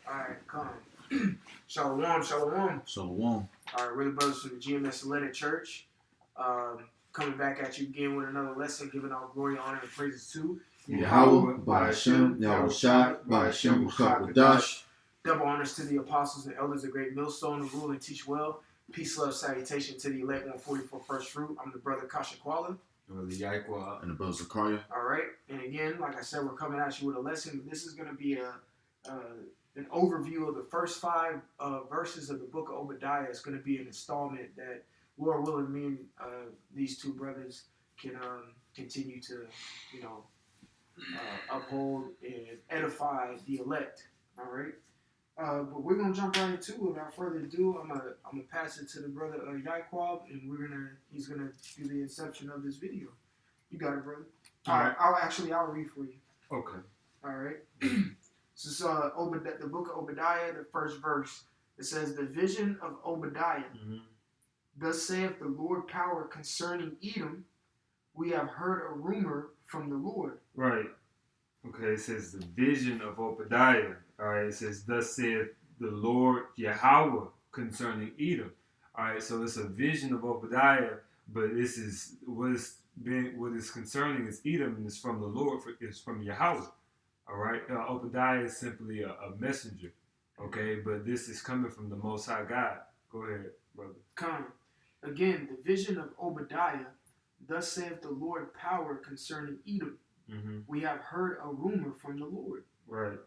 Alright, come. Shalom, shalom. Shalom. Alright, we're the brothers from the GMS Atlanta Church. Coming back at you again with another lesson, giving all glory, honor, and praises to Yahweh, by Hashem, Yahushua, by Hashem, Kadash. Double honors to the apostles and elders of Great Millstone who rule and teach well. Peace, love, salutation to the elect 144 first fruit. I'm the brother Kasha Kuala. Brother Yaikwa. And the brother Zakaria. Alright, and again, like I said, we're coming at you with a lesson. This is going to be an overview of the first 5 verses of the book of Obadiah. It's going to be an installment that, Lord willing, me and these two brothers can continue to, uphold and edify the elect. All right, but we're gonna jump right into it. Without further ado, I'm gonna pass it to the brother Yaquab, and he's gonna do the inception of this video. You got it, brother. All right. I'll read for you. Okay. All right. This is the book of Obadiah, the first verse. It says, "The vision of Obadiah. Thus saith the Lord power concerning Edom. We have heard a rumor from the Lord." Right. Okay, it says the vision of Obadiah. All right, it says, "Thus saith the Lord Yahweh concerning Edom." All right, so it's a vision of Obadiah, but this is what is concerning is Edom, and it's from the Lord, it's from Yahweh. All right, Obadiah is simply a messenger. Okay, but this is coming from the Most High God. Go ahead, brother. Come. Again, the vision of Obadiah. Thus saith the Lord power concerning Edom. We have heard a rumor from the Lord. Right.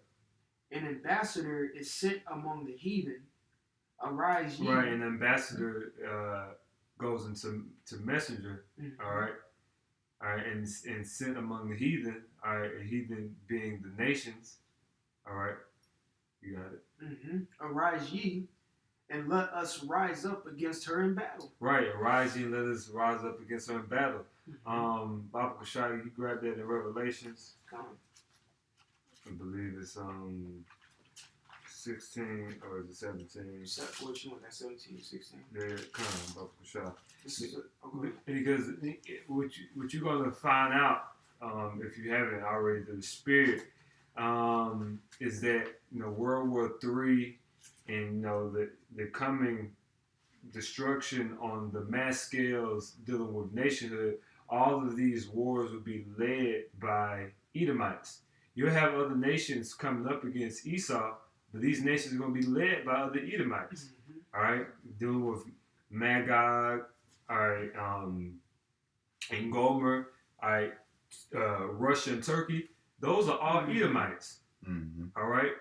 An ambassador is sent among the heathen. Arise ye. Right, an ambassador goes into messenger. All right. All right, and sent among the heathen. All right, heathen being the nations. All right. You got it. Arise ye, and let us rise up against her in battle. Right, arise ye and let us rise up against her in battle. Baba Kushai, you grabbed that in Revelations. I believe it's 16 or is it 17? What you want, that 17 or 16? Yeah, come on, Baba Kushai. Because what you're going to find out, if you haven't already, the Spirit, is that, World War III and, the coming destruction on the mass scales dealing with nationhood, all of these wars will be led by Edomites. You'll have other nations coming up against Esau, but these nations are going to be led by other Edomites. All right, dealing with Magog, all right, and Gomer, all right, Russia and Turkey. Those are all Edomites. All right.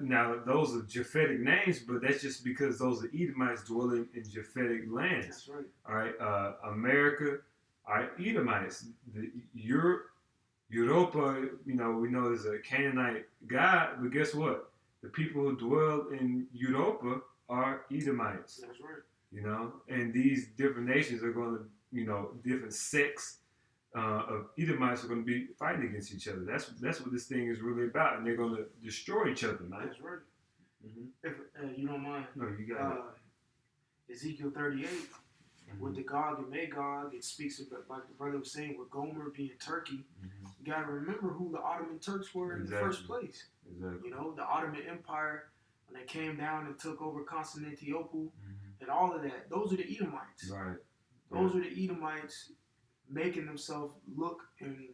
Now those are Japhetic names, but that's just because those are Edomites dwelling in Japhetic lands. That's right. All right. America, all right, Edomites. Europa, we know is a Canaanite god, but guess what? The people who dwell in Europa are Edomites. That's right. And these different nations are going to, different sects of Edomites are going to be fighting against each other. That's what this thing is really about, and they're going to destroy each other, man. That's right. If you don't mind, no, you got it. Ezekiel 38 with the Gog and Magog, it speaks about, like the brother was saying, with Gomer being Turkey. You got to remember who the Ottoman Turks were in the first place. Exactly. The Ottoman Empire, when they came down and took over Constantinople and all of that. Those are the Edomites. Right. Those are the Edomites making themselves look and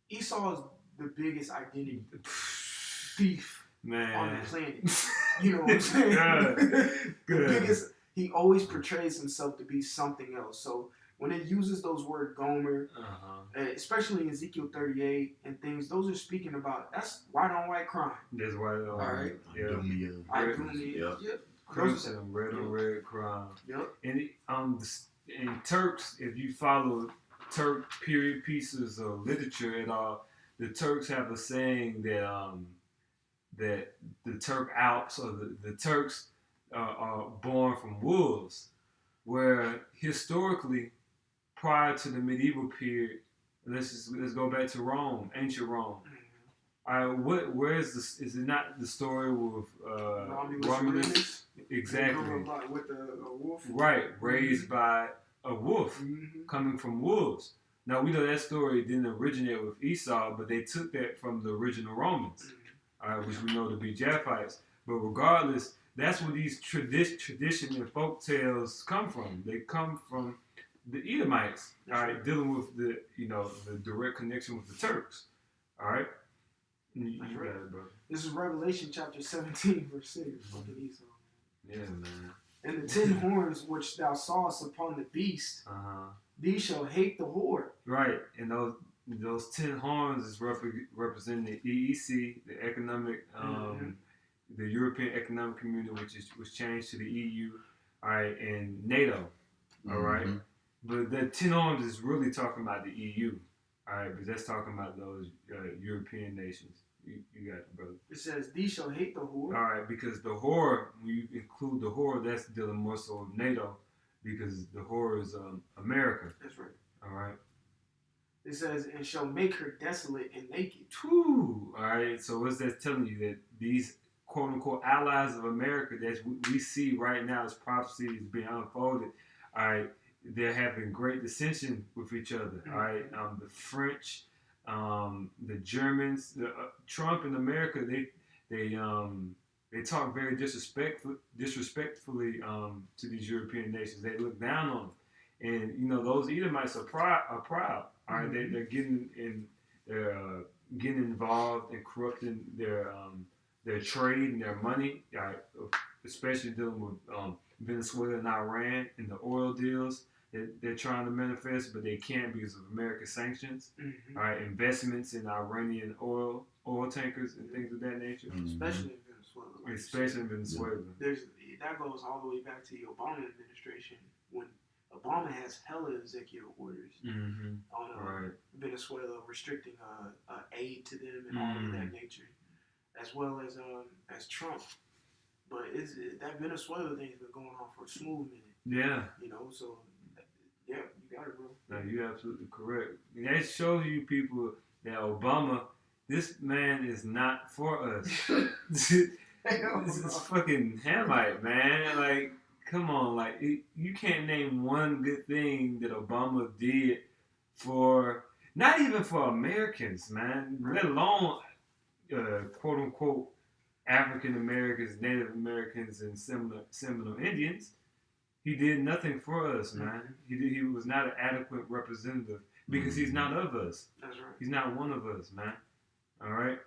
Esau is the biggest identity thief on the planet. You know what I'm saying? The biggest. He always portrays himself to be something else. So when it uses those words Gomer, especially in Ezekiel 38 and things, those are speaking about, that's white on white crime. That's white on white. All right. Idumia. Yep. Crimson, red on red crime. Yep. And in Turks, if you follow Turk period pieces of literature and all, the Turks have a saying that that the Turk Alps or the Turks are born from wolves, where historically, prior to the medieval period, let's go back to Rome, ancient Rome. Where is this? Is it not the story with Romulus? Exactly. With a wolf. Right, raised by a wolf, coming from wolves. Now we know that story didn't originate with Esau, but they took that from the original Romans. all right, which we know to be Japhites. But regardless, that's where these tradition and folk tales come from. They come from the Edomites, all right, dealing with the direct connection with the Turks, all right. You got it, bro. This is Revelation chapter 17, verse 6. Fucking Esau. Yeah, man. And the 10 horns which thou sawest upon the beast, these shall hate the whore. Right, and those 10 horns is representing the EEC, the economic, the European Economic Community, which was changed to the EU, all right, and NATO, all right. But the 10 horns is really talking about the EU, all right, but that's talking about those European nations. You got it, brother. It says, these shall hate the whore. All right, because the whore, when you include the whore, that's dealing more so with NATO, because the whore is America. That's right. All right. It says, and shall make her desolate and naked. Whew. All right, so what's that telling you? That these quote-unquote allies of America that we see right now as prophecy is being unfolded, all right, they're having great dissension with each other, all right? The French, the Germans, Trump and America, they talk very disrespectfully to these European nations. They look down on them, and those Edomites are proud. All right, they're getting involved in corrupting their trade and their money, all right, especially dealing with Venezuela and Iran and the oil deals that they're trying to manifest, but they can't because of American sanctions. All right, investments in Iranian oil tankers and things of that nature. Especially in Venezuela. Especially in Venezuela. That goes all the way back to the Obama administration when Obama has hella executive orders on Venezuela, restricting aid to them and all of that nature, as well as Trump. But that Venezuela thing's been going on for a smooth minute. Yeah. So yeah, you got it, bro. No, you're absolutely correct. And that shows you people that Obama, this man is not for us. This is fucking Hamite, man. Like, come on, like you can't name one good thing that Obama did for, not even for Americans, man, let alone quote unquote African Americans, Native Americans, and Seminole Indians. He did nothing for us, man. He was not an adequate representative because he's not of us. That's right. He's not one of us, man. All right,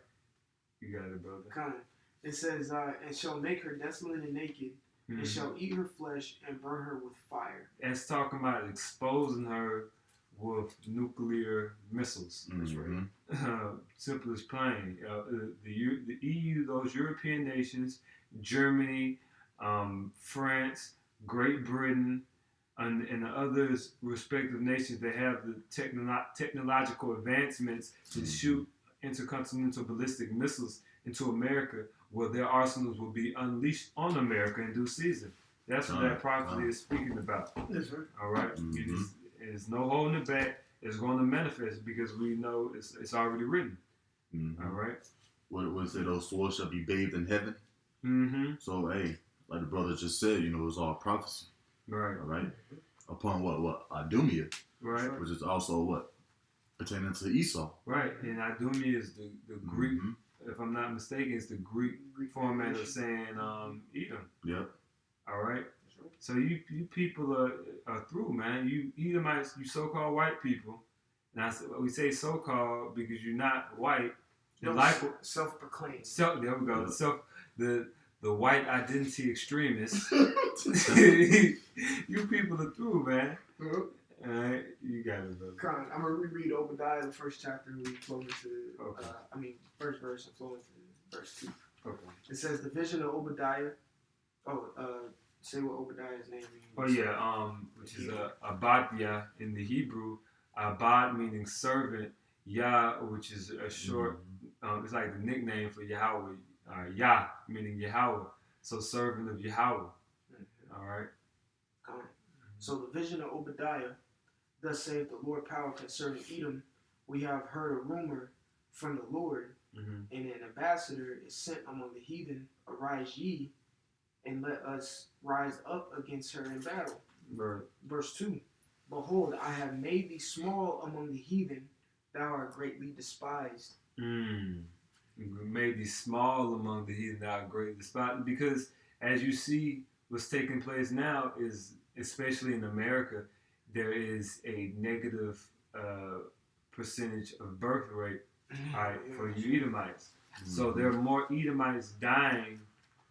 you got it, brother. Come on. It says, and shall make her desolate and naked, and shall eat her flesh and burn her with fire. That's talking about exposing her with nuclear missiles. That's right. Simple as plain. The EU, those European nations, Germany, France, Great Britain, and the other respective nations that have the technological advancements to shoot intercontinental ballistic missiles into America, where their arsenals will be unleashed on America in due season. That's what that prophecy is speaking about. Yes, sir. All right? There's no holding it back. It's going to manifest because we know it's already written. All right? What was it? Those swords shall be bathed in heaven. So, hey, like the brother just said, it was all prophecy. Right. All right? Upon what? Idumea. Right. Which is also what? Pertaining to Esau. Right. And Idumea is the Greek, if I'm not mistaken, it's the Greek format of saying Edom. Yep. All right? So you people are through, man. You Edomites, you so-called white people. Now we say so-called because you're not white. Self-proclaimed. There we go. The white identity extremists. You people are through, man. All right, you got it, brother. Come on, I'm gonna reread Obadiah, the first chapter, and we flow into first verse and flow into verse 2. Okay. It says the vision of Obadiah. Say what Obadiah's name means. Oh yeah, which is Obadiah in the Hebrew. Abad meaning servant. Yah, which is a short. It's like the nickname for Yahweh. Yah meaning Yahweh. So servant of Yahweh. All right. So the vision of Obadiah. Thus saith the Lord power concerning Edom. We have heard a rumor from the Lord, and an ambassador is sent among the heathen. Arise ye, and let us rise up against her in battle. Right. Verse 2. Behold, I have made thee small among the heathen. Thou art greatly despised. made these small among the heathen out great despite, because as you see what's taking place now is, especially in America, there is a negative percentage of birth rate for you Edomites. So there are more Edomites dying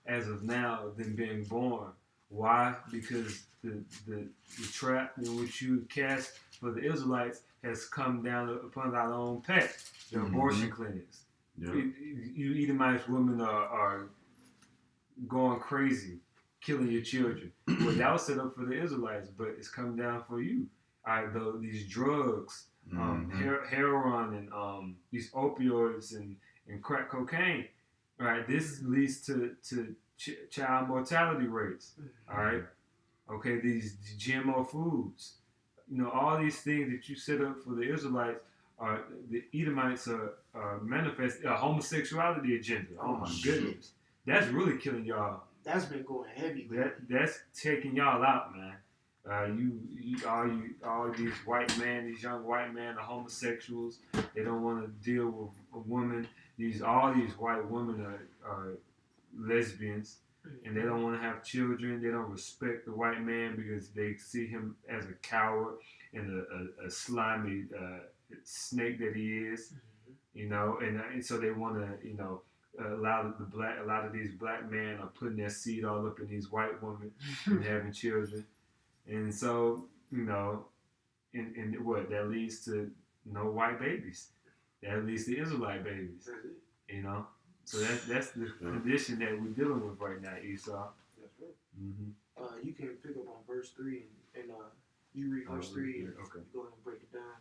as of now than being born. Why? Because the trap in which you cast for the Israelites has come down upon our own pet, the abortion clinics. Yeah. You Edomite women are going crazy, killing your children. Well, that was set up for the Israelites, but it's come down for you. Though these drugs, heroin, and these opioids and crack cocaine. All right, this leads to child mortality rates. All right, okay, these GMO foods. All these things that you set up for the Israelites are the Edomites are manifest a homosexuality agenda. Oh my goodness, that's really killing y'all. That's been going heavy. That's taking y'all out, man. All these white men, these young white men are homosexuals. They don't want to deal with a woman. All these white women are lesbians, and they don't want to have children. They don't respect the white man because they see him as a coward and a slimy snake that he is. And so they want to, a lot of these black men are putting their seed all up in these white women and having children. And so, and what that leads to no white babies. That leads to Israelite babies. So that's the condition that we're dealing with right now, Esau. That's right. You can pick up on verse 3 and you read verse 3 and okay. Go ahead and break it down.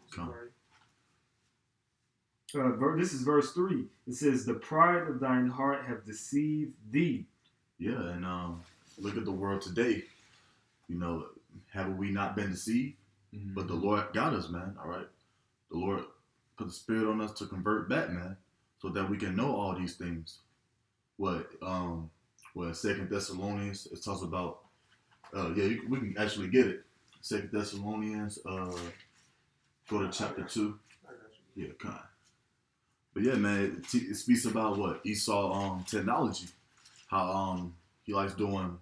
This is verse 3. It says, "The pride of thine heart have deceived thee." Yeah, and look at the world today. Haven't we not been deceived? Mm-hmm. But the Lord got us, man. All right. The Lord put the Spirit on us to convert back, man, so that we can know all these things. What 2 Thessalonians, it talks about. We can actually get it. 2 Thessalonians. Go to chapter 2. Yeah, kind. But yeah, man, it speaks about what Esau technology, how he likes doing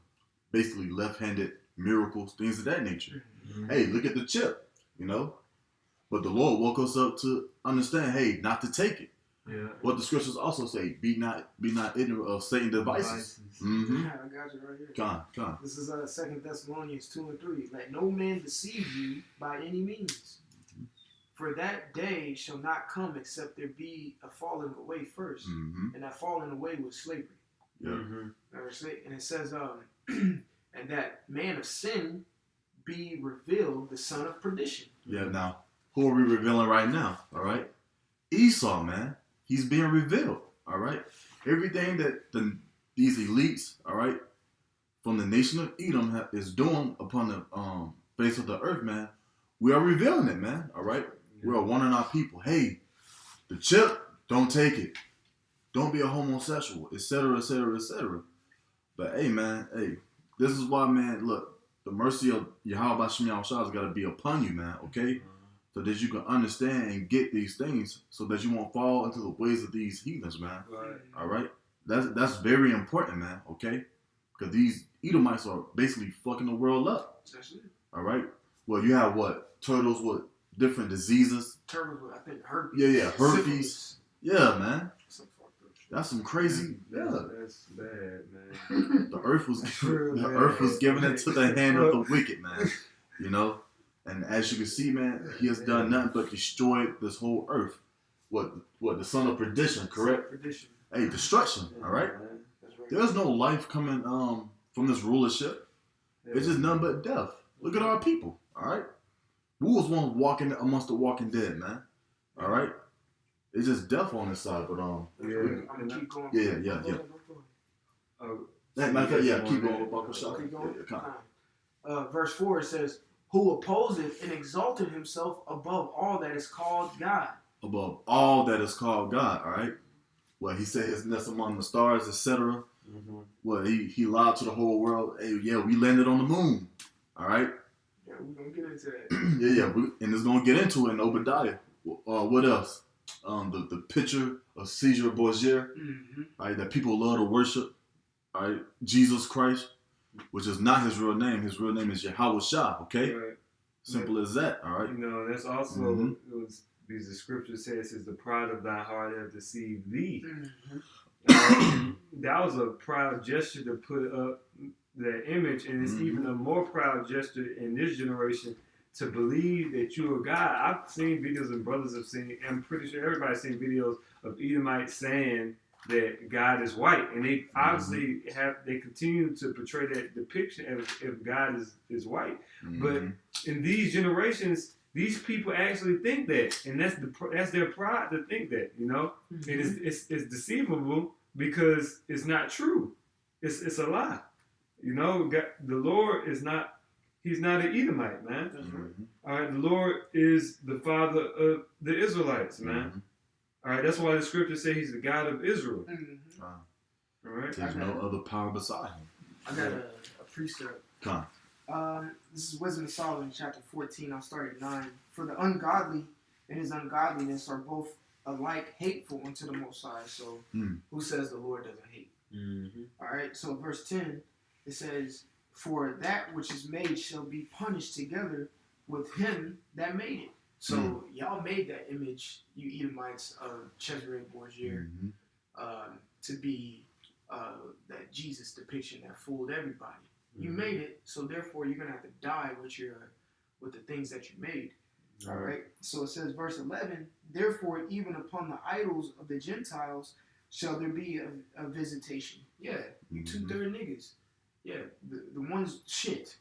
basically left-handed miracles, things of that nature. Mm-hmm. Hey, look at the chip, But the Lord woke us up to understand, hey, not to take it. Yeah. What the scriptures also say, be not ignorant of Satan's devices. Mm-hmm. Yeah, I got you right here. Come on. This is 2 Thessalonians 2 and 3. Let no man deceive you by any means. For that day shall not come except there be a falling away first. Mm-hmm. And that falling away was slavery. Yeah. Mm-hmm. And it says, and that man of sin be revealed, the son of perdition. Yeah, now, who are we revealing right now? All right? Esau, man. He's being revealed. All right? Everything that these elites, all right, from the nation of Edom is doing upon the face of the earth, man, we are revealing it, man. All right? Yeah. We are warning our people. Hey, the chip, don't take it. Don't be a homosexual, etc., etc., etc. But hey, man, this is why, man, look, the mercy of Yahweh Shem Yahushua has got to be upon you, man, okay? So that you can understand and get these things so that you won't fall into the ways of these heathens, man. Right. All right? That's very important, man, okay? Because these Edomites are basically fucking the world up. All right? Well, you have what? Turtles with different diseases. Turtles with, I think, herpes. Yeah, herpes. Syphilis. Yeah, man. That's some crazy. Yeah, that's bad, man. The earth was given into the hand of the wicked, man. And as you can see, man, he has done nothing but destroyed this whole earth. What the son of perdition, correct? Perdition. Hey, destruction. All right. That's right. There's no life coming from this rulership. Yeah. It's just nothing but death. Look at our people. All right. We was one walking amongst the walking dead, man. All right. It's just death on this side, but I'm gonna keep going. Yeah. Matter of fact, keep going. Verse 4 it says, "Who opposeth and exalted himself above all that is called God." Above all that is called God, all right. Well, he said his nest among the stars, etc. Mm-hmm. Well, he lied to the whole world. Hey, yeah, we landed on the moon, all right. Yeah, we're gonna get into that. and it's gonna get into it in Obadiah. What else? the picture of Caesar Borgia, right, that people love to worship, right, Jesus Christ, which is not his real name. His real name is Yahweh Shah, okay? Right. Simple as that, all right? That's also, because the scripture says, is the pride of thy heart have deceived thee. That was a proud gesture to put up that image, and it's even a more proud gesture in this generation to believe that you're a God. I've seen videos, and brothers have seen, I'm pretty sure everybody's seen videos of Edomites saying that God is white, and they obviously they continue to portray that depiction if God is white. But in these generations, these people actually think that, and that's their pride to think that, and it's deceivable because it's not true. It's a lie. God, the Lord is not. He's not an Edomite, man. All right, the Lord is the Father of the Israelites, man. All right, that's why the scripture says He's the God of Israel. All right, there's no other power beside Him. I got a precept. Come. This is Wisdom of Solomon, chapter 14. I'll start at 9. For the ungodly and his ungodliness are both alike hateful unto the Most High. So, who says the Lord doesn't hate? All right. So, verse 10, it says, "For that which is made shall be punished together with him that made it." So, y'all made that image, you Edomites, of Cesare Borgia, to be that Jesus depiction that fooled everybody. You made it, so therefore you're gonna have to die with the things that you made. All right. So it says, verse 11, "Therefore, even upon the idols of the Gentiles shall there be a visitation." Yeah, you 2/3 niggas. Yeah, the ones shit.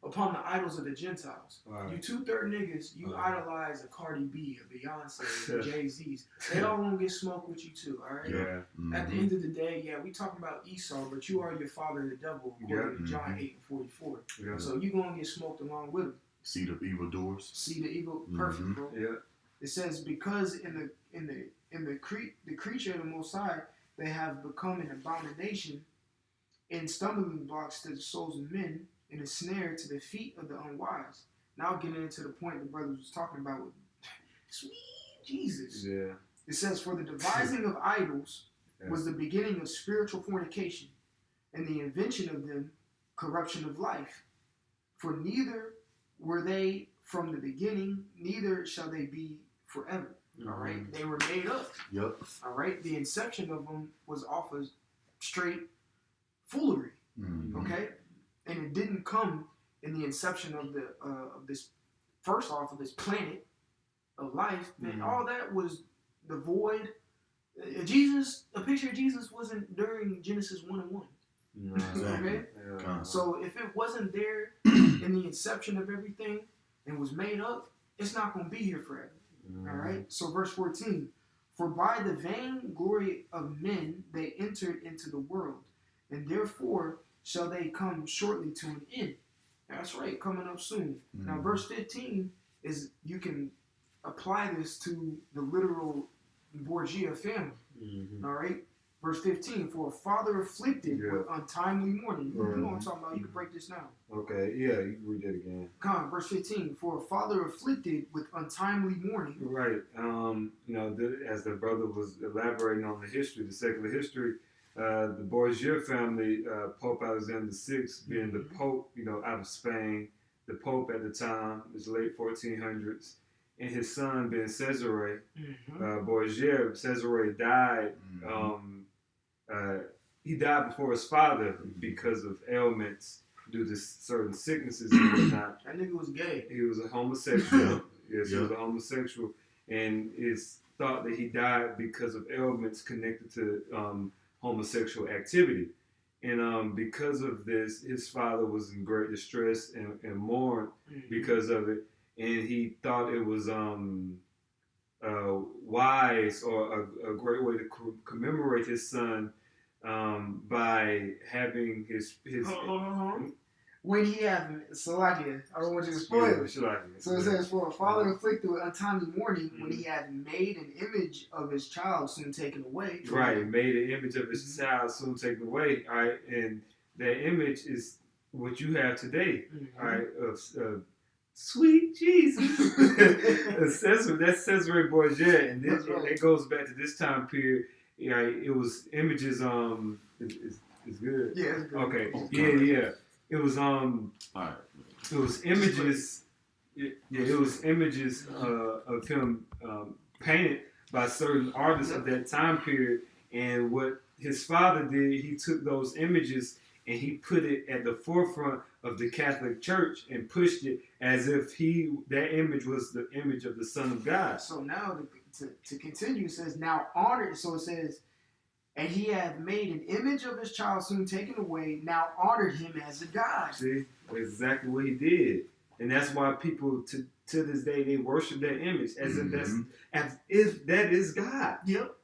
Upon the idols of the Gentiles. You 2/3 niggas, you idolize a Cardi B, a Beyonce, a Jay-Z's. They all gonna get smoked with you too, all right? Yeah. At the end of the day, we talking about Esau, but you are your father the devil, according to John 8:44. Yeah. So you gonna get smoked along with him. Seed of evildoers. Seed of evil, perfect, bro. Yeah. It says, because in the creature of the Most High, they have become an abomination and stumbling blocks to the souls of men, and a snare to the feet of the unwise. Now getting into the point the brother was talking about with sweet Jesus. Yeah. It says, "For the devising of idols was the beginning of spiritual fornication, and the invention of them corruption of life. For neither were they from the beginning, neither shall they be forever." All right? They were made up. Yep. All right? The inception of them was off of straight foolery. Okay? And it didn't come in the inception of this first off of this planet of life. And all that was the void. A picture of Jesus wasn't during Genesis 1 and 1. Okay? So if it wasn't there in the inception of everything and was made up, it's not going to be here forever. All right? So verse 14, "For by the vain glory of men they entered into the world, and therefore shall they come shortly to an end." That's right, coming up soon. Now, verse 15 is, you can apply this to the literal Borgia family. All right? Verse 15, "For a father afflicted with untimely mourning." You know what I'm talking about. You can break this down. Okay, yeah, you can read that again. Come on, verse 15, "For a father afflicted with untimely mourning." Right. As the brother was elaborating on the history, the secular history, the Borgia family, Pope Alexander VI being the Pope, out of Spain, the Pope at the time, was late 1400s, and his son being Cesare Borgia. Cesare died. He died before his father because of ailments due to certain sicknesses and whatnot. That nigga was gay. He was a homosexual. Yes, he was a homosexual, and it's thought that he died because of ailments connected to homosexual activity. And because of this, his father was in great distress and mourned because of it. And he thought it was wise or a great way to commemorate his son by having his when he had Salakia, I don't want you to spoil it. So it says, "For a father afflicted with untimely mourning, when he had made an image of his child soon taken away." Right, made an image of his child soon taken away. All right, and that image is what you have today. All right, of Sweet Jesus. That's Cesare Borgia, and it goes back to this time period. Yeah, it was images. It's good. Yeah, it's good. Okay. Yeah. It was All right. It was images. It was images of him painted by certain artists of that time period. And what his father did, he took those images and he put it at the forefront of the Catholic Church and pushed it as if that image was the image of the Son of God. So now to continue, it says, now honored. So it says, and he hath made an image of his child soon taken away, now honored him as a God. See, that's exactly what he did. And that's why people to this day, they worship that image as if that is God. Yep.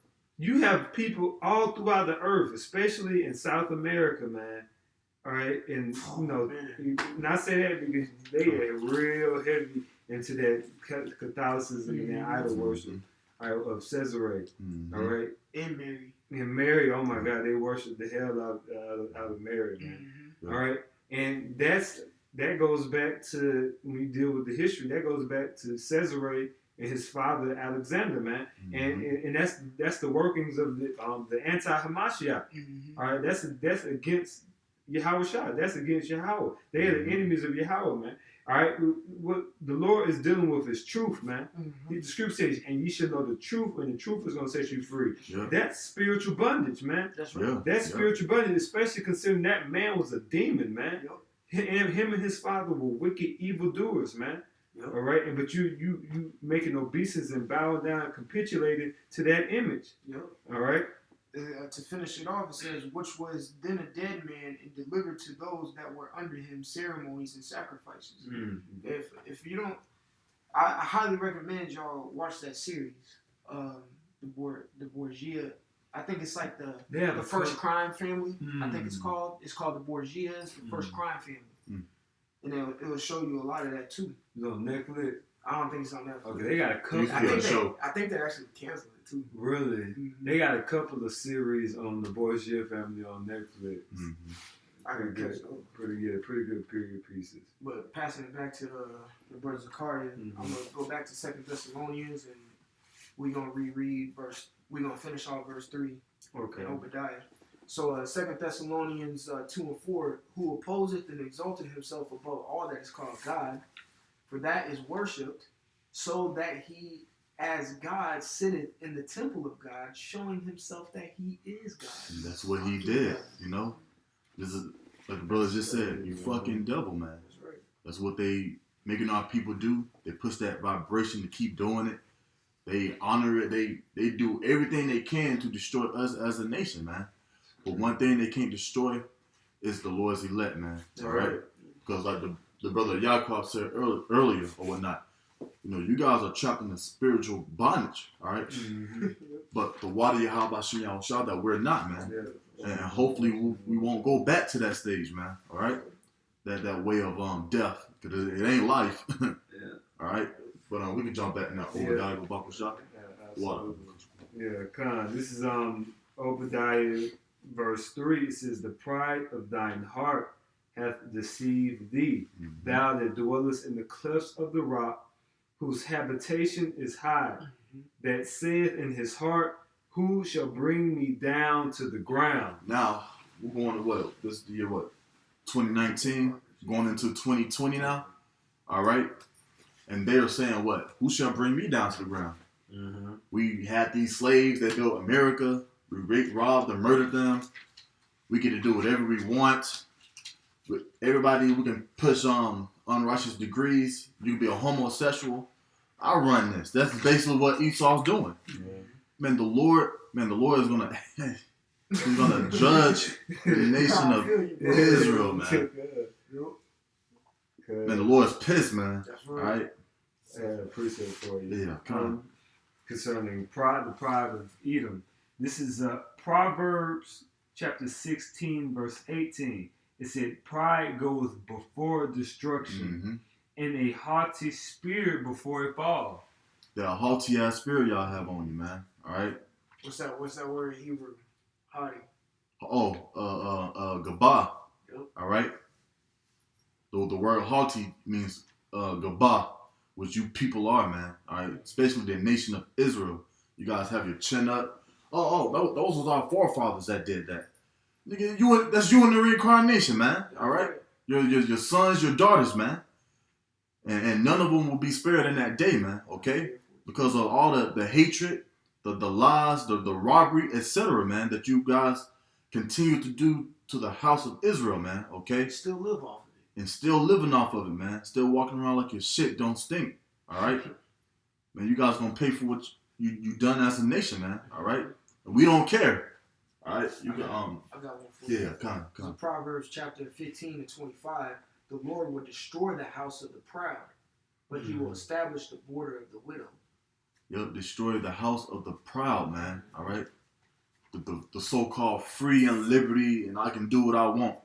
You have people all throughout the earth, especially in South America, man. All right, and not say that because they are real heavy into that Catholicism and that idol worship of Cesare. All right, and Mary. Oh my God, they worship the hell out of Mary, man. All right, and that goes back to when you deal with the history. That goes back to Cesare and his father Alexander, man, and that's the workings of the anti-Hamashiach. All right, that's against Yahweh Shah. That's against Yahweh. They are the enemies of Yahweh, man. All right, what the Lord is dealing with is truth, man. The scripture says, and ye shall know the truth, and the truth is going to set you free. That's spiritual bondage, man. That's right. That's spiritual bondage, especially considering that man was a demon, man. Him and his father were wicked evildoers, man. All right, but you making obeisance and bowing down and capitulating to that image. All right. To finish it off, it says, which was then a dead man and delivered to those that were under him ceremonies and sacrifices. If you don't, I highly recommend y'all watch that series, the Borgia. I think it's like the first crime family. I think it's called the Borgias, the first crime family, and it'll show you a lot of that too. It's on Netflix. I don't think it's on Netflix. Okay, they got a couple. I think they actually canceled it too. Really? They got a couple of series on the Borgia family on Netflix. I can catch those. Pretty good period pieces. But passing it back to the brother Zachariah, I'm gonna go back to 2 Thessalonians, and we're gonna reread verse. We're gonna finish off verse 3 in Obadiah. So 2 Thessalonians 2 and 4, who opposeth and exalted himself above all that is called God, for that is worshipped, so that he as God sitteth in the temple of God, showing himself that he is God. And that's what he did, you know. This is like the brother just said, you fucking devil, man. That's right. That's what they making our people do. They push that vibration to keep doing it. They honor it. They do everything they can to destroy us as a nation, man. But one thing they can't destroy is the Lord's elect, man. All right? Because like the brother Yaakov said earlier or whatnot, you know, you guys are trapped in a spiritual bondage, all right? But the water Yahweh Shah that we're not, man. And hopefully we won't go back to that stage, man. All right? That way of death, because it ain't life. All right? But we can jump back now. Obadiah Babaku Shah. Water. Yeah, Khan. This is Obadiah verse 3. It says, the pride of thine heart hath deceived thee, thou that dwellest in the clefts of the rock, whose habitation is high, that saith in his heart, who shall bring me down to the ground? Now, we're going to what? This is the year what? 2019, going into 2020 now. All right? And they're saying what? Who shall bring me down to the ground? We had these slaves that built America. We raped, robbed, and murdered them. We get to do whatever we want. With everybody, we can push unrighteous degrees. You can be a homosexual. I'll run this. That's basically what Esau's doing. Man, the Lord is gonna he's gonna judge the nation of Israel, man. Man, the Lord's pissed, man. That's right. All right. I appreciate it for you. Yeah, come on. Concerning the pride of Edom. This is Proverbs chapter 16, verse 18. It said, pride goeth before destruction, and a haughty spirit before a fall. That haughty ass spirit y'all have on you, man. All right. What's that word in Hebrew? Haughty. Gabah. Yep. All right. The word haughty means Gabah, which you people are, man. All right, especially the nation of Israel. You guys have your chin up. Those was our forefathers that did that. Nigga, that's you in the reincarnation, man. All right, your sons, your daughters, man, and none of them will be spared in that day, man. Okay, because of all the hatred, the lies, the robbery, etc., man, that you guys continue to do to the house of Israel, man. Okay, still live off of it, and still living off of it, man. Still walking around like your shit don't stink. All right, man. You guys gonna pay for what you done as a nation, man. All right, we don't care. All right, you can I got one for you. Yeah, come on. Proverbs chapter 15 and 25. The Lord will destroy the house of the proud, but He will establish the border of the widow. Yep, destroy the house of the proud, man. All right, the so-called free and liberty, and I can do what I want.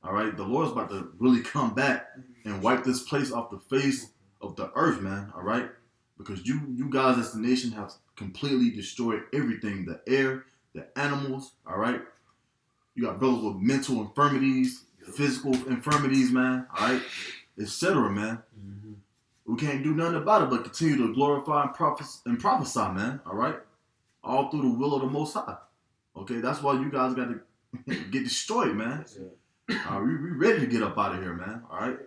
All right, the Lord's about to really come back and wipe this place off the face of the earth, man. All right, because you guys as the nation have completely destroyed everything, the air, the animals, all right? You got brothers with mental infirmities, physical infirmities, man, all right? Etc., man. Mm-hmm. We can't do nothing about it but continue to glorify and prophesy, man, all right? All through the will of the Most High. Okay, that's why you guys got to get destroyed, man. We ready to get up out of here, man, all right?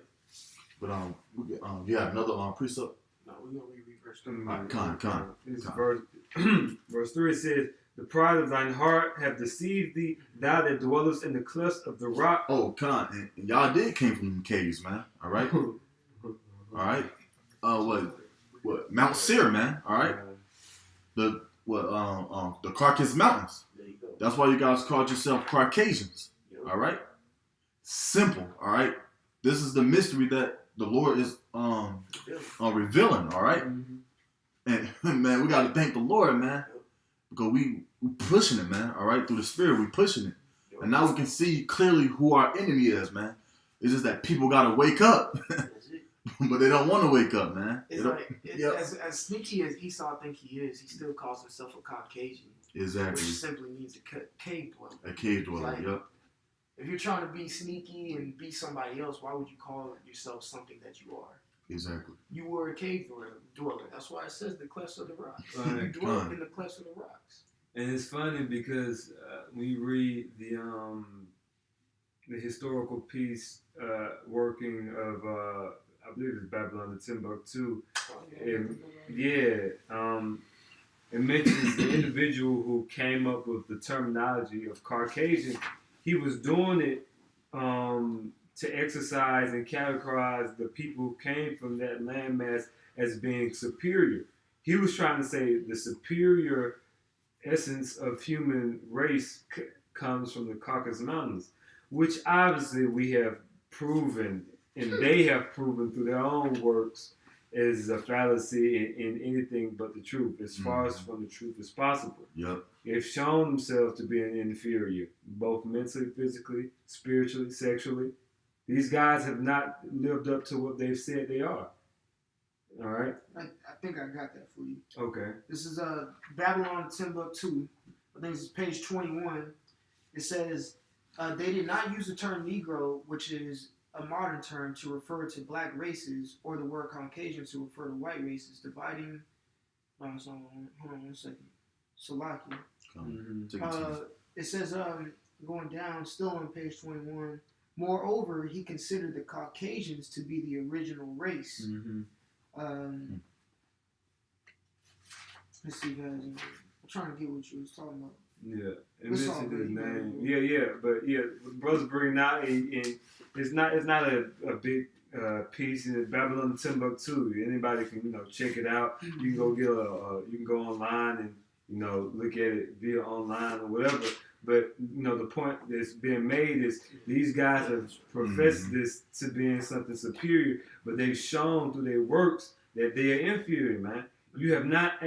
But you have another precept? No, we're going to read verse 3. Verse 3 says, the pride of thine heart have deceived thee, thou that dwellest in the clefts of the rock. Oh, and y'all did came from them caves, man. All right, all right. What? Mount Seir, man. All right. The Caucasus Mountains. There you go. That's why you guys called yourself Caucasians. Yep. All right. Simple. All right. This is the mystery that the Lord is revealing. All right. Mm-hmm. And man, we got to thank the Lord, man, because we pushing it, man. All right, through the Spirit, we pushing it, and now we can see clearly who our enemy is, man. It's just that people gotta wake up, but they don't want to wake up, man. It's like as sneaky as Esau think he is, he still calls himself a Caucasian. Exactly. Which simply means a cave dweller. A cave dweller. Like, yep. If you're trying to be sneaky and be somebody else, why would you call yourself something that you are? Exactly. You were a cave dweller. That's why it says the clefts of the rocks. Right. You dwell in the clefts of the rocks. And it's funny because when you read the historical piece working of I believe it's Babylon the Timbuktu. It mentions the individual who came up with the terminology of Caucasian. He was doing it to exercise and categorize the people who came from that landmass as being superior. He was trying to say the superior essence of human race comes from the Caucasus Mountains, which obviously we have proven, and they have proven through their own works, is a fallacy in anything but the truth, as far as from the truth as possible. Yep. They've shown themselves to be an inferior, both mentally, physically, spiritually, sexually. These guys have not lived up to what they've said they are. All right? I think I got that for you. Okay. This is Babylon Timbuktu. I think this is page 21. It says, they did not use the term Negro, which is a modern term to refer to black races, or the word Caucasian to refer to white races, dividing... hold on 1 second. Salakia. It says, going down, still on page 21, moreover, he considered the Caucasians to be the original race. Let's see, guys. I'm trying to get what you was talking about. Yeah, it mentioned his name. But brothers bringing out, and it's not a big piece in Babylon Timbuktu. Anybody can check it out. You can go you can go online and look at it via online or whatever. But the point that's being made is these guys have professed this to being something superior, but they've shown through their works that they are inferior, man. You have not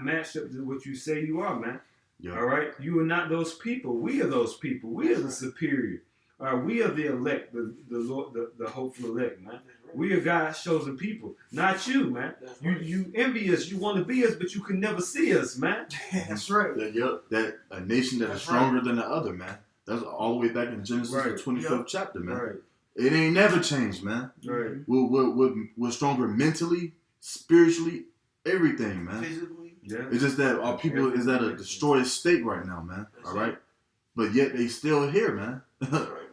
matched up to what you say you are, man. Yep. All right, you are not those people. We are those people. We are the superior. All right, we are the elect, the hopeful elect, man. We are God's chosen people, not you, man. You envy us, you want to be us, but you can never see us, man. That's right. That a nation that is stronger than the other, man. That's all the way back in Genesis, the 25th chapter, man. Right. It ain't never changed, man. Right. We're stronger mentally, spiritually, everything, man. Physically. Yeah. It's just that our people is at a destroyed state right now, man. All right, but yet they still here, man.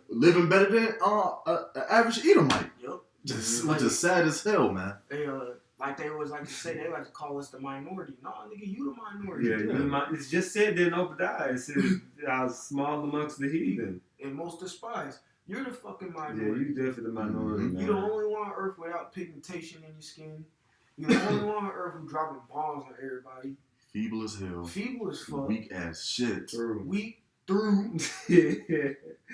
Living better than an average Edomite. Yep. Which is sad as hell, man. They like they always like to say, they like to call us the minority. No, nigga, you the minority. Yeah. It's just said there in Obadiah. It says, "I was small amongst the heathen and most despised." You're the fucking minority. Yeah, you definitely the minority. Mm-hmm. Man. You're the only one on earth without pigmentation in your skin. You're the only one on earth who dropping bombs on everybody. Feeble as hell. Feeble as fuck. Weak as shit. Weak through. Yeah.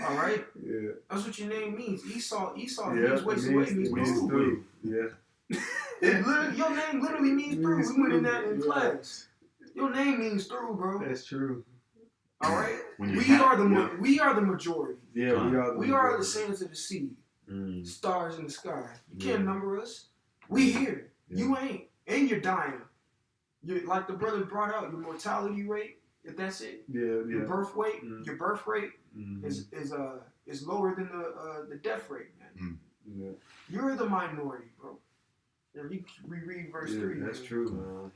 All right. Yeah. That's what your name means. Esau. Yeah, His waist away means through. Yeah. Your name literally means through. We went in that in class. Your name means through, bro. That's true. All right. We are the majority. Yeah, we are the sands of the sea. Stars in the sky. You can't number us. We here. Yeah. You ain't. And you're dying. You're, like the brother brought out, your mortality rate, if that's it. Your birth rate, is lower than the death rate, man. Yeah. You're the minority, bro. We read verse 3. That's true,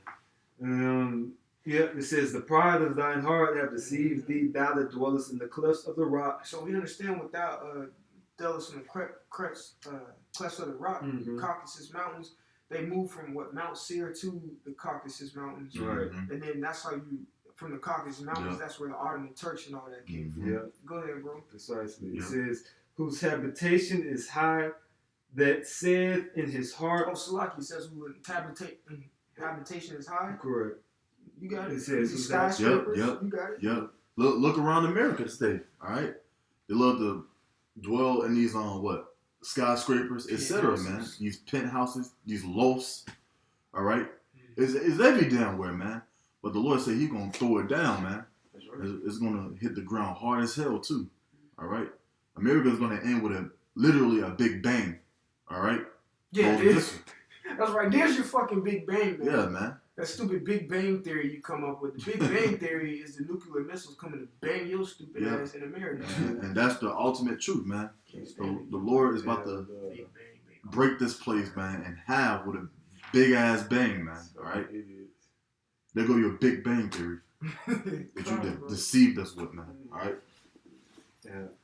man. It says, "The pride of thine heart have deceived thee, thou that dwellest in the clefts of the rock." So we understand without dwellest in the clefts of the rock, the Caucasus Mountains, they moved from Mount Seir to the Caucasus Mountains. Right. And then that's how from the Caucasus Mountains, that's where the Ottoman Turks and all that came from. Yeah. Go ahead, bro. Precisely. It says, "Whose habitation is high, that saith in his heart." Oh, Salaki says whose habitation is high. Correct. You got it. It says skyscrapers. Yep. You got it. Yep. Look around America today. All right. They love to dwell in these skyscrapers, etc. Man, these penthouses, these lofts. All right. It's every damn where, man. But the Lord said He's gonna throw it down, man. That's right. It's gonna hit the ground hard as hell too. All right. America's gonna end with literally a big bang. All right. Yeah. That's right. There's your fucking Big Bang, man. Yeah, man. That stupid Big Bang theory you come up with. The Big Bang theory is the nuclear missiles coming to bang your stupid ass in America. And that's the ultimate truth, man. The Lord is about to break this place, man, and have with a big ass bang, man. All right. There go your Big Bang theory that you deceived us with, man. All right. Yeah. It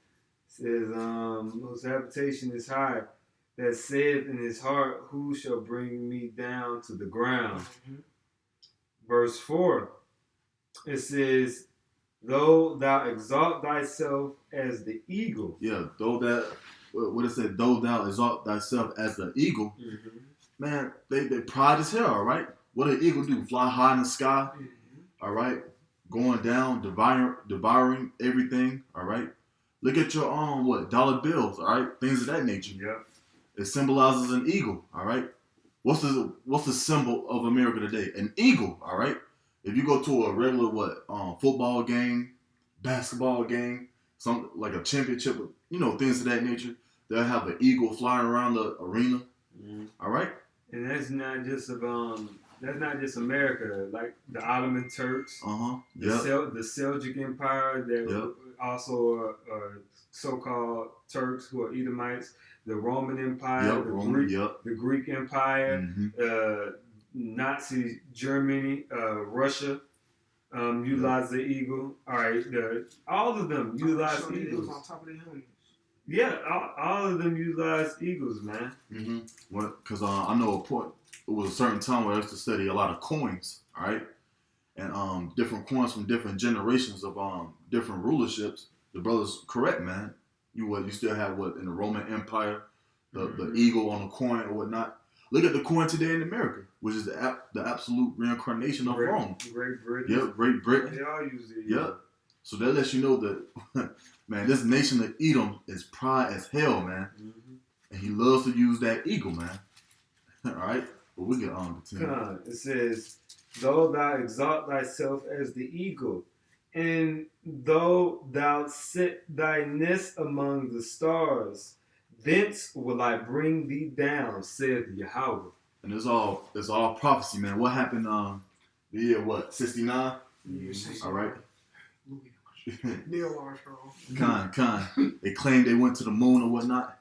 says, "Whose habitation is high, that saith in his heart, who shall bring me down to the ground?" Verse 4, it says, "Though thou exalt thyself as the eagle." Yeah, though thou exalt thyself as the eagle. Man, they pride as hell, all right? What an eagle do? Fly high in the sky, all right? Going down, devouring everything, all right? Look at your dollar bills, all right? Things of that nature. Yep. It symbolizes an eagle, all right? What's the symbol of America today? An eagle, all right? If you go to a regular football game, basketball game, something like a championship, things of that nature, they'll have an eagle flying around the arena, all right? And that's not just America, like the Ottoman Turks, the Seljuk Empire, that also so-called Turks who are Edomites, the Roman Empire, the Greek Empire, Nazi Germany, Russia utilize the eagle. All right, all of them utilize eagles. On top of their helmets. Yeah, all of them utilize eagles, man. Well, because I know it was a certain time where I used to study a lot of coins, all right, and different coins from different generations of different rulerships. The brother's correct, man. You still have in the Roman Empire, the eagle on the coin or whatnot. Look at the coin today in America, which is the absolute reincarnation of Rome. Great Britain. Yep, Great Britain. They all use the eagle. Yep. So that lets you know that, man, this nation of Edom is pride as hell, man. And he loves to use that eagle, man. All right? But we get on continue. It says, "Though thou exalt thyself as the eagle, and though thou set thy nest among the stars, thence will I bring thee down, saith Yahweh." And it's all prophecy, man. What happened the year 69? All right. Neil Armstrong. Con. They claimed they went to the moon or whatnot.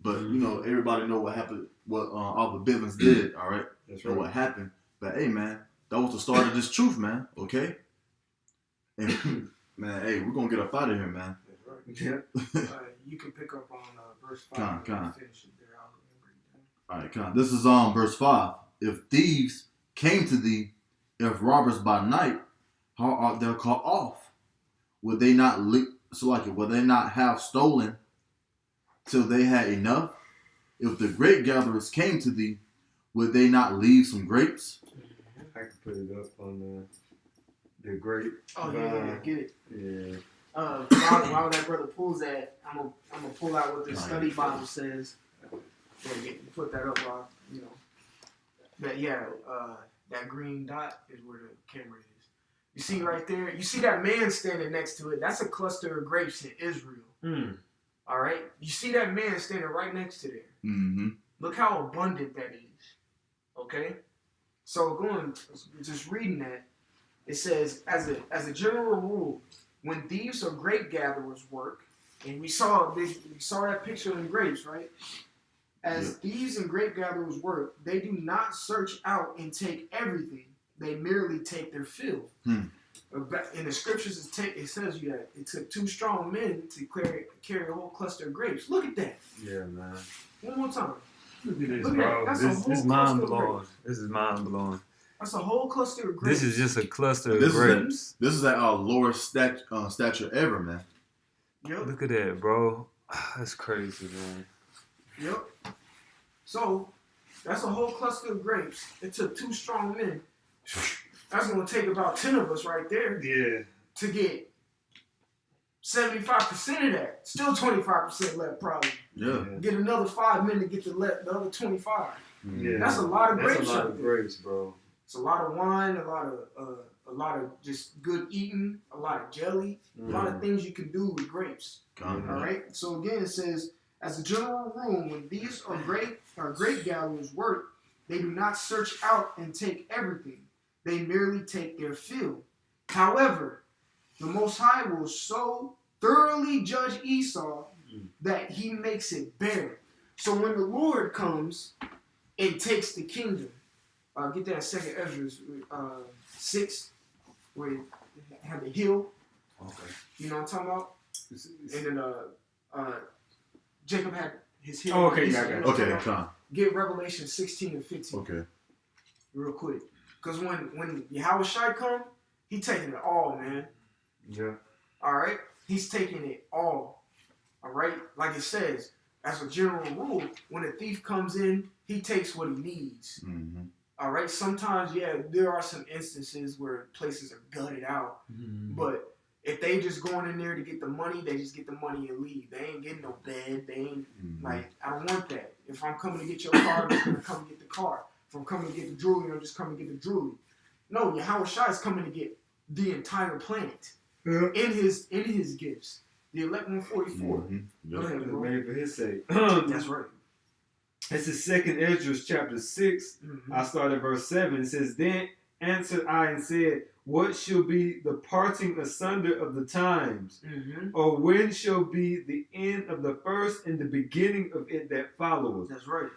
But you know, everybody know what happened, what all the Bivens did, all right? That's and what happened. But hey, man, that was the start of this truth, man. Okay, and man, hey, we're gonna get up out of here, man. That's right. Yeah. You can pick up on verse 5. Finish it there. I'll remember. All right, con. This is verse 5. If thieves came to thee, if robbers by night, how art thou cut off? Would they not would they not have stolen till they had enough? If the grape gatherers came to thee, would they not leave some grapes? I can put it up on the grape. Oh yeah, get it. Yeah. While that brother pulls that, I'm gonna pull out what the study Bible says. Put that up while you know. That green dot is where the camera is. You see right there. You see that man standing next to it. That's a cluster of grapes in Israel. All right. You see that man standing right next to there. Mm-hmm. Look how abundant that is. Okay. So just reading that, it says as a general rule, when thieves or grape gatherers work, and we saw that picture in grapes, right? As thieves and grape gatherers work, they do not search out and take everything. They merely take their fill. In the scriptures, it says you that it took 2 strong men to carry a whole cluster of grapes. Look at that. Yeah, man. One more time. Look at this, Look bro. at This is mind blowing. This is mind blowing. That's a whole cluster of grapes. This is just a cluster of grapes. This is our lowest stature ever, man. Yep. Look at that, bro. That's crazy, man. Yep. So, that's a whole cluster of grapes. It took 2 strong men. That's going to take about 10 of us right there. Yeah. To get 75% of that. Still 25% left, probably. Yeah. Get another 5 men to get the other 25. Yeah. That's a lot of grapes. That's a lot of grapes, bro. It's a lot of wine, a lot of just good eating, a lot of jelly, a lot of things you can do with grapes. All right. So again, it says, as a general rule, when these are grape gatherers work, they do not search out and take everything. They merely take their fill. However, the Most High will so thoroughly judge Esau that he makes it bare. So when the Lord comes and takes the kingdom, get that 2nd Ezra 6, where you have the hill. Okay. You know what I'm talking about? And then Jacob had his hill. Oh, okay, yeah. Okay, come. Get Revelation 16 and 15. Okay. Real quick. Because when Yahweh Shai come, he taking it all, man. Yeah. All right? He's taking it all. All right? Like it says, as a general rule, when a thief comes in, he takes what he needs. Mm-hmm. All right? Sometimes, there are some instances where places are gutted out. Mm-hmm. But if they just going in there to get the money, they just get the money and leave. They ain't getting no bed. They ain't, like, I don't want that. If I'm coming to get your car, I'm just going to come get the car. If I'm coming to get the jewelry, I'm just coming to get the jewelry. No, Yahweh Shai is coming to get the entire planet in his gifts. The elect 144. Mm-hmm. Go ahead, bro. Made for his sake. That's right. This is 2nd Ezra chapter 6. I start at verse 7. It says, Then answered I and said, What shall be the parting asunder of the times? Or when shall be the end of the first and the beginning of it that followeth? That's right.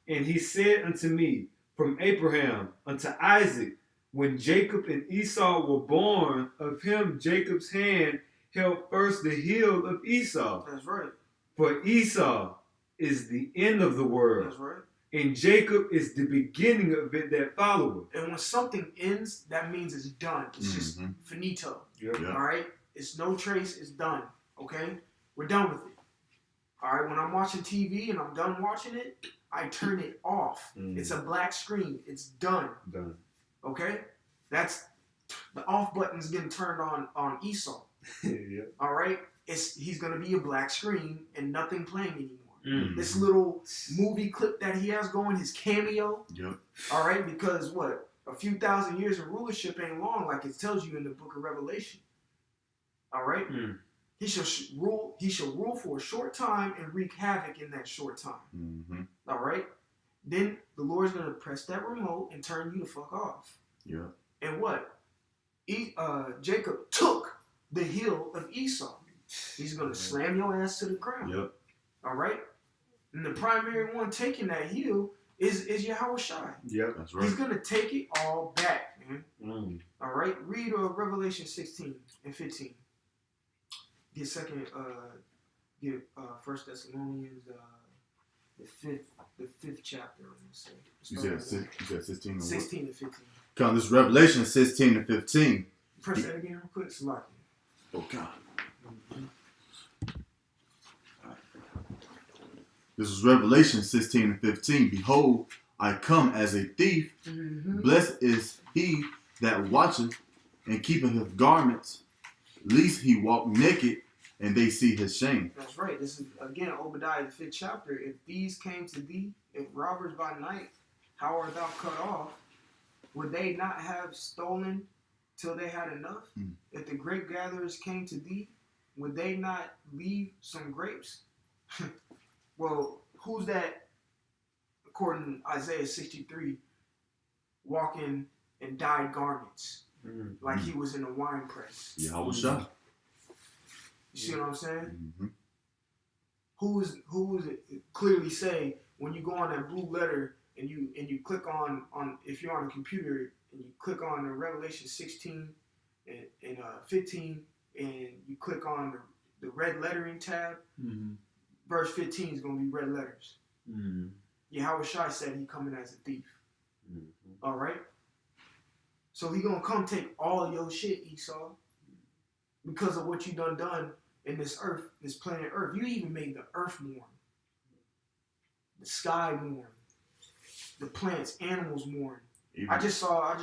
And he said unto me, From Abraham unto Isaac, when Jacob and Esau were born, of him Jacob's hand held first the heel of Esau. That's right. For Esau is the end of the world. That's right. And Jacob is the beginning of it that followeth. And when something ends, that means it's done. It's just finito. Yep. All right? It's no trace. It's done. Okay? We're done with it. All right? When I'm watching TV and I'm done watching it, I turn it off. It's a black screen. It's done. Done. Okay? That's the off button's getting turned on Esau. Yeah. All right? He's going to be a black screen and nothing playing anymore. This Mm-hmm. little movie clip that he has going, his cameo. Yep. All right? Because what? A few thousand years of rulership ain't long, like it tells you in the book of Revelation. All right? He shall rule. He shall rule for a short time and wreak havoc in that short time. All right. Then the Lord's gonna press that remote and turn you the fuck off. Yeah. And what? Jacob took the heel of Esau. He's gonna slam your ass to the ground. Yep. All right. And the primary one taking that heel is Yahweh Shai. Yep, That's right. He's going to take it all back, man. Mm. All right? Read Revelation 16 and 15. Get First Thessalonians, the fifth chapter, I'm going to say. You said 16 and 16 and 15. Come, this Revelation 16 and 15. Press that again real quick. Salaki. Oh, God. This is Revelation 16 and 15. Behold, I come as a thief. Mm-hmm. Blessed is he that watcheth and keepeth his garments, lest he walk naked and they see his shame. That's right. This is, again, Obadiah, the 5th chapter. If these came to thee, if robbers by night, how art thou cut off? Would they not have stolen till they had enough? Mm. If the grape gatherers came to thee, would they not leave some grapes? Well, who's that, according to Isaiah 63, walking in dyed garments, like he was in a wine press? Yahweh Shai. You see what I'm saying? Mm-hmm. Who is it clearly say when you go on that blue letter and you click on if you're on a computer and you click on the Revelation 16 and 15 and you click on the red lettering tab, verse 15 is going to be red letters. Yahweh Shai said he coming as a thief. All right? So he going to come take all of your shit, Esau, because of what you done in this earth, this planet Earth. You even made the earth mourn, the sky mourn, the plants, animals mourn. I just saw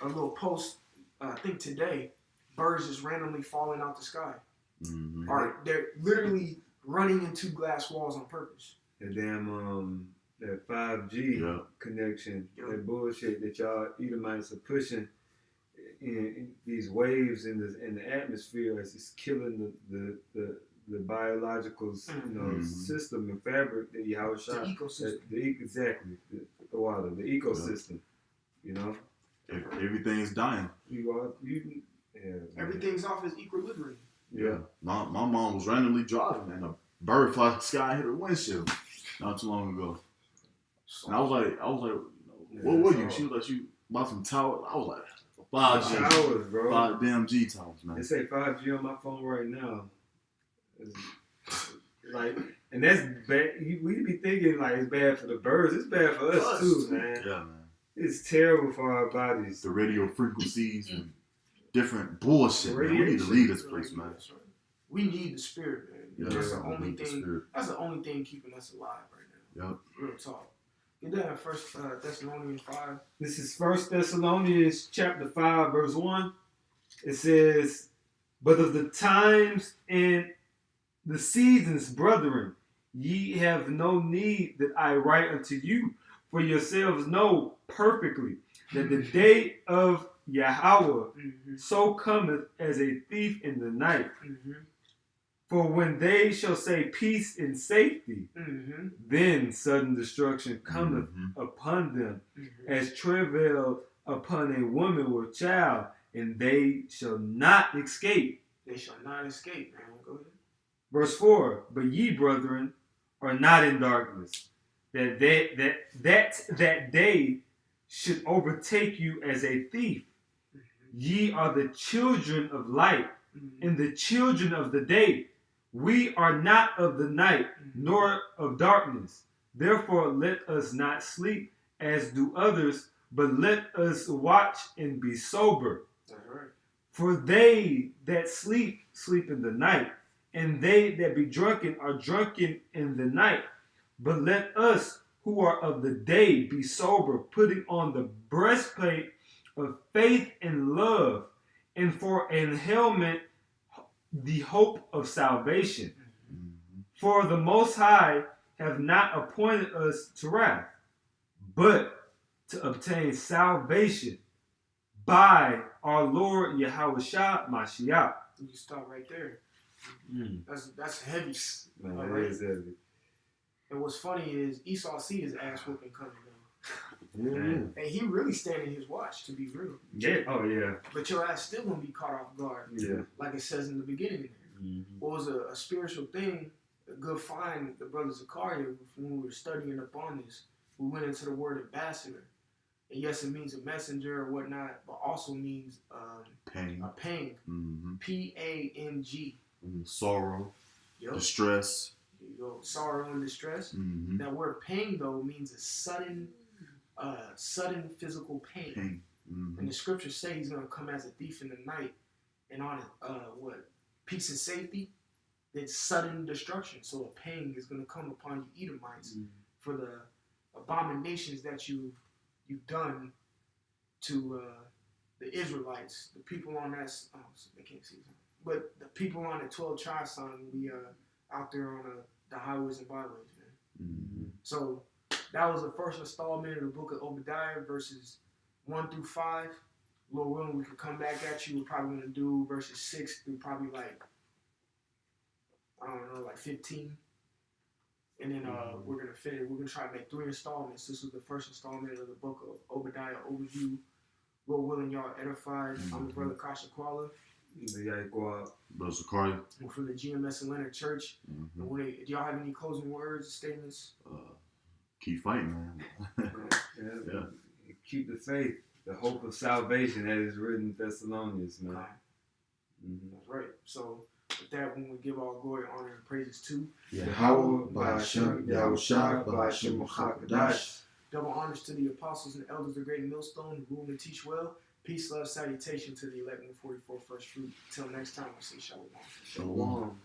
a little post, I think today, birds just randomly falling out the sky. Mm-hmm. Or they're literally running into glass walls on purpose. And damn, that 5G connection, that bullshit that y'all Edomites are pushing in these waves in the atmosphere as it's killing the biological system and fabric that Yahweh Shai. The ecosystem. Exactly. The water, the ecosystem. You know? Everything's dying. Everything's off its equilibrium. Yeah. My mom was randomly driving and a bird fly out the sky and hit her windshield not too long ago. And I was like, what were you? She was like, you bought some towers. I was like, 5G. Towers, bro. 5 damn G towers, man. They say 5G on my phone right now. Like, and that's bad. We be thinking like it's bad for the birds. It's bad for us too, man. Yeah, man. It's terrible for our bodies. The radio frequencies and different bullshit, man. We need to leave this place, man. We need the spirit, man. Yeah, that's the only thing. That's the only thing keeping us alive right now. Yep. Real talk. Get that First Thessalonians 5. This is 1 Thessalonians chapter 5, verse 1. It says, "But of the times and the seasons, brethren, ye have no need that I write unto you, for yourselves know perfectly that the day of Yahweh so cometh as a thief in the night. For when they shall say peace and safety, then sudden destruction cometh upon them, as travail upon a woman with child, and they shall not escape." They shall not escape, man. Go ahead. Verse 4, "But ye, brethren, are not in darkness, that day should overtake you as a thief. Ye are the children of light, and the children of the day. We are not of the night, nor of darkness. Therefore let us not sleep as do others, but let us watch and be sober. That's right. For they that sleep, sleep in the night, and they that be drunken are drunken in the night. But let us who are of the day be sober, putting on the breastplate of faith and love, and for an helmet the hope of salvation. For the Most High have not appointed us to wrath, but to obtain salvation by our Lord Yahweh Shai Mashiach." You stop right there. That's heavy. Man, all that right? is heavy. And what's funny is Esau see his ass whooping coming down. Mm. And he really standing his watch, to be real. Yeah. Oh yeah. But your ass still gonna be caught off guard. Yeah. Like it says in the beginning there. What was a spiritual thing, a good find, the brother Zachariah, when we were studying up on this, we went into the word ambassador. And yes, it means a messenger or whatnot, but also means Pain. a pang. Mm-hmm. P-A-N-G. Sorrow. Yep. Distress. There you go. Sorrow and distress. Mm-hmm. That word pain, though, means a sudden physical pain. Pain. Mm-hmm. And the scriptures say he's going to come as a thief in the night. And on peace and safety, then sudden destruction. So a pain is going to come upon you Edomites for the abominations that you've done to the Israelites, the people on that. Oh, so they can't see something. But the people on the 12 tribes sign, we out there on the highways and byways, man. Mm-hmm. So that was the first installment of the book of Obadiah, verses 1 through 5. Lord willing, we could come back at you. We're probably going to do verses 6 through probably like 15. And then we're going to finish. We're going to try to make 3 installments. This was the first installment of the book of Obadiah overview. Lord willing, y'all edified. I'm the brother Kasha Kuala. Brother Zachariah. We're from the GMS Atlanta Church. Mm-hmm. Do y'all have any closing words, statements? Keep fighting, man. Yeah. Keep the faith, the hope of salvation that is written in Thessalonians, man. Mm-hmm. That's right. So with that, when we give all glory, honor, and praises to Yahweh, Ba'ashem, Yahushua, Ba'ashem, Chakadash. Double honors to the apostles and elders of Great Millstone who rule and teach well. Peace, love, salutation to the elect 144 first fruit. Till next time, we say shalom. Shalom.